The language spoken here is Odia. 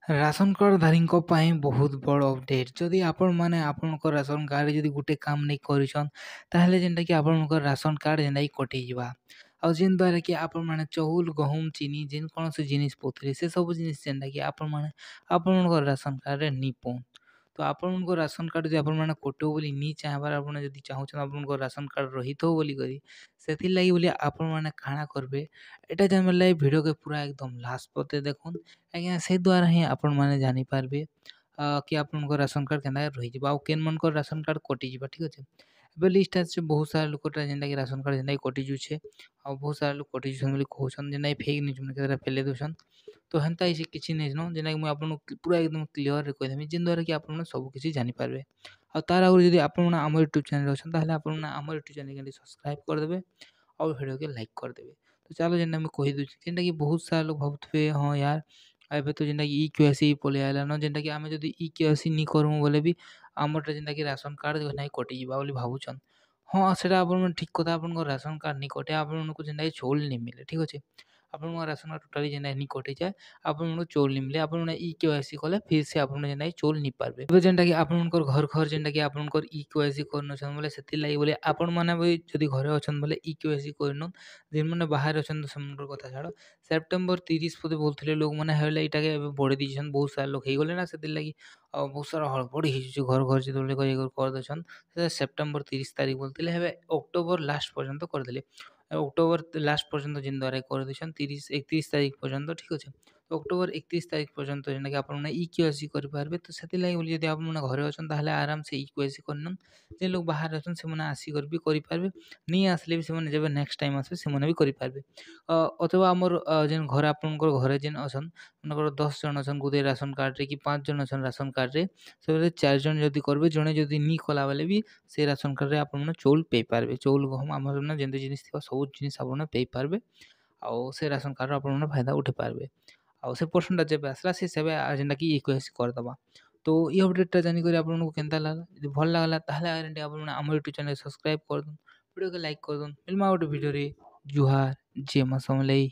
ରାସନ୍ କାର୍ଡ଼ଧାରୀଙ୍କ ପାଇଁ ବହୁତ ବଡ଼ ଅପଡ଼େଟ୍। ଯଦି ଆପଣମାନେ ଆପଣଙ୍କ ରାସନ୍ କାର୍ଡ଼ରେ ଯଦି ଗୁଟେ କାମ୍ ନେଇ କରିଛନ୍, ତାହେଲେ ଯେନ୍ଟାକି ଆପଣଙ୍କର ରାସନ୍ କାର୍ଡ଼ ଯେନ୍ଟାକି କଟିଯିବା। ଆଉ ଯେନ୍ ଦ୍ୱାରା କି ଆପଣମାନେ ଚଉଲ୍, ଗହମ, ଚିନି ଯେନ୍ କୌଣସି ଜିନିଷ୍ ପାଉଥିଲେ ସେ ସବୁ ଜିନିଷ୍ ଯେନ୍ଟାକି ଆପଣମାନେ ଆପଣଙ୍କର ରାସନ୍ କାର୍ଡ଼ରେ ନି ପଉନ୍। ତ ଆପଣଙ୍କ ରାସନ୍ କାର୍ଡ଼ ଯଦି ଆପଣମାନେ କଟୁ ବୋଲି ନି ଚାହେଁବାର୍ ଆପଣ ଯଦି ଚାହୁଁଛନ୍ ଆପଣଙ୍କ ରାସନ୍ କାର୍ଡ଼ ରହିଥାଉ ବୋଲିକରି ସେଥିର୍ଲାଗି ବୋଲି ଆପଣମାନେ କାଣା କରିବେ, ଏଟା ଜାଣିବାର୍ ଲାଗି ଭିଡ଼ିଓକେ ପୁରା ଏକଦମ୍ ଲାଷ୍ଟ ପତେ ଦେଖୁନ୍। ଆଜ୍ଞା ସେ ଦ୍ୱାରା ହିଁ ଆପଣମାନେ ଜାଣିପାରବେ କି ଆପଣଙ୍କ ରାସନ୍ କାର୍ଡ଼ କେନ୍ତା ରହିଯିବା ଆଉ କେନ୍ମାନଙ୍କର ରାସନ୍ କାର୍ଡ଼ କଟିଯିବା। ଠିକ୍ ଅଛେ। ଏବେ ଲିଷ୍ଟ ଆସିଛେ ବହୁତ ସାରା ଲୋକଟା ଯେନ୍ଟାକି ରାସନ୍ କାର୍ଡ଼ ଯେନ୍ଟାକି କଟିଯାଉଛେ ଆଉ ବହୁତ ସାରା ଲୋକ କଟିଯାଉଛନ୍ ବୋଲି କହୁଛନ୍, ଯେନ୍ଟାକି ଫେକ୍ ନ୍ୟୁଜ୍ ମାନେ କେତେଟା ଫେଲେଇ ଦଉଛନ୍। ତ ହେନ୍ତା କିଛି କିଛି ନାଇଁ ନ, ଯେନ୍ଟାକି ମୁଇଁ ଆପଣଙ୍କୁ ପୁରା ଏକଦମ୍ କ୍ଲିୟରରେ କହିଦେମି ଯେନ୍ ଦ୍ୱାରା କି ଆପଣମାନେ ସବୁ କିଛି ଜାଣିପାରବେ। ଆଉ ତାର୍ ଆଗରୁ ଯଦି ଆପଣମାନେ ଆମର ୟୁଟ୍ୟୁବ୍ ଚ୍ୟାନେଲ୍ ଅଛନ୍ ତାହେଲେ ଆପଣମାନେ ଆମର ୟୁଟ୍ୟୁବ୍ ଚ୍ୟାନେଲ୍ ସବସ୍କ୍ରାଇବ୍ କରିଦେବେ ଆଉ ଭିଡ଼ିଓକେ ଲାଇକ୍ କରିଦେବେ। ତ ଚାଲ ଯେନ୍ଟା ମୁଇଁ କହିଦଉଛେ, ଯେନ୍ଟାକି ବହୁତ ସାରା ଲୋକ ଭାବୁଥିବେ ହଁ ୟାର ଏବେ ତ ଯେନ୍ଟାକି ଇ-KYC ପଲେଇ ଆଇଲାନ, ଯେନ୍ଟାକି ଆମେ ଯଦି ଇ-KYC ନି କରମୁ ବୋଲେ ବି ଆମରଟା ଯେନ୍ଟାକି ରାସନ୍ କାର୍ଡ଼ ନାଇଁ କଟିଯିବା ବୋଲି ଭାବୁଛନ୍। ହଁ ସେଟା ଆପଣମାନେ ଠିକ୍ କଥା, ଆପଣଙ୍କ ରାସନ୍ କାର୍ଡ଼ ନି କଟେ, ଆପଣଙ୍କୁ ଯେନ୍ଟାକି ଚାଉଲ୍ ନି ମିଲେ। ଠିକ୍ ଅଛେ। ଆପଣଙ୍କ ରାସନ୍ କାର୍ଡ଼ ଟୋଟାଲି ଯେନ୍ଟା ନି କଟିଯାଏ, ଆପଣଙ୍କୁ ଚାଉଲ୍ ନି ମିଲେ, ଆପଣମାନେ ଇ-KYC କଲେ ଫିର୍ ସେ ଆପଣ ଯେନ୍ଟାକି ଚାଉଲ୍ ନି ପାରବେ। ଏବେ ଯେନ୍ଟାକି ଆପଣଙ୍କର ଘର ଯେନ୍ଟାକି ଆପଣଙ୍କର ଇ-KYC କରିନଛନ୍ ବୋଲେ ସେଥିର୍ଲାଗି ବୋଲେ ଆପଣମାନେ ବି ଯଦି ଘରେ ଅଛନ୍ ବୋଲେ ଇ-KYC କରିନଉନ୍। ଯେନ୍ମାନେ ବାହାରେ ଅଛନ୍ ସେମାନଙ୍କର କଥା ଛାଡ଼। ସେପ୍ଟେମ୍ବର 30 ପତେ ବୋଲୁଥିଲେ ଲୋକମାନେ, ହେଲେ ଇଟାକେ ଏବେ ବଢ଼େଇ ଦେଇଛନ୍, ବହୁତ ସାରା ଲୋକ ହେଇଗଲେ ନା ସେଥିର୍ଲାଗି ଆଉ ବହୁତ ସାରା ହଡ଼ବଡ଼ ହେଇଯାଉଛେ ଘର ଯେତେବେଳେ କରିଦେଉଛନ୍। ସେ ସେପ୍ଟେମ୍ବର 30 ତାରିଖ ବୋଲୁଥିଲେ, ଏବେ ଅକ୍ଟୋବର ଲାଷ୍ଟ ପର୍ଯ୍ୟନ୍ତ କରିଦେଲେ। ଅକ୍ଟୋବର ଲାଷ୍ଟ ପର୍ଯ୍ୟନ୍ତ ଯେନ୍ ଦ୍ୱାରା କରିଦେଇଛନ୍ 31 ତାରିଖ ପର୍ଯ୍ୟନ୍ତ। ଠିକ୍ ଅଛେ। ଅକ୍ଟୋବର 31 ତାରିଖ ପର୍ଯ୍ୟନ୍ତ ଯେନ୍ଟାକି ଆପଣମାନେ ଇ-KYC କରିପାରବେ। ତ ସେଥିର୍ଲାଗି ବୋଲି ଯଦି ଆପଣମାନେ ଘରେ ଅଛନ୍ ତାହେଲେ ଆରାମସେ ଇ-KYC କରିନଉନ୍। ଯେନ୍ ଲୋକ ବାହାରେ ଅଛନ୍ ସେମାନେ ଆସିକରି ବି କରିପାରବେ, ନି ଆସିଲେ ବି ସେମାନେ ଯେବେ ନେକ୍ସଟ ଟାଇମ୍ ଆସିବେ ସେମାନେ ବି କରିପାରବେ। ଅଥବା ଆମର ଯେନ୍ ଘରେ ଆପଣଙ୍କର ଘରେ ଯେନ୍ ଅଛନ୍, ମନେକର 10 ଜଣ ଅଛନ୍ ଗୁଟେ ରାସନ୍ କାର୍ଡ଼ରେ କି 5 ଜଣ ଅଛନ୍ ରାସନ୍ କାର୍ଡ଼ରେ, ସେବେଳେ 4 ଜଣ ଯଦି କରିବେ, ଜଣେ ଯଦି ନି କଲା ବେଲେ ବି ସେ ରାସନ୍ କାର୍ଡ଼ରେ ଆପଣମାନେ ଚାଉଲ୍ ପାଇପାରବେ। ଚାଉଲ୍, ଗହମ ଆମର ଯେନ୍ତି ଜିନିଷ୍ ଥିବା ସବୁ ଜିନିଷ୍ ଆପଣମାନେ ପାଇପାରବେ ଆଉ ସେ ରାସନ୍ କାର୍ଡ଼ର ଆପଣମାନେ ଫାଇଦା ଉଠେଇ ପାରବେ। ଆଉ ସେ ପର୍ସନ୍ଟା ଯେବେ ଆସିଲା ସେ ସେବେ ଯେନ୍ଟାକି ଇ-KYC କରିଦେବା। ତ ଇ ଅପଡ଼େଟଟା ଜାଣିକରି ଆପଣଙ୍କୁ କେନ୍ତା ଲାଗଲା? ଯଦି ଭଲ୍ ଲାଗଲା ତାହେଲେ ଆପଣମାନେ ଆମ ୟୁଟ୍ୟୁବ୍ ଚ୍ୟାନେଲ୍ ସବସ୍କ୍ରାଇବ୍ କରିଦଉନ୍, ଭିଡ଼ିଓକେ ଲାଇକ୍ କରିଦଉନ୍। ମିଲ୍ମା ଗୋଟେ ଭିଡ଼ିଓରେ। ଜୁହାର, ଜୟ ମା ସମଲେଇ।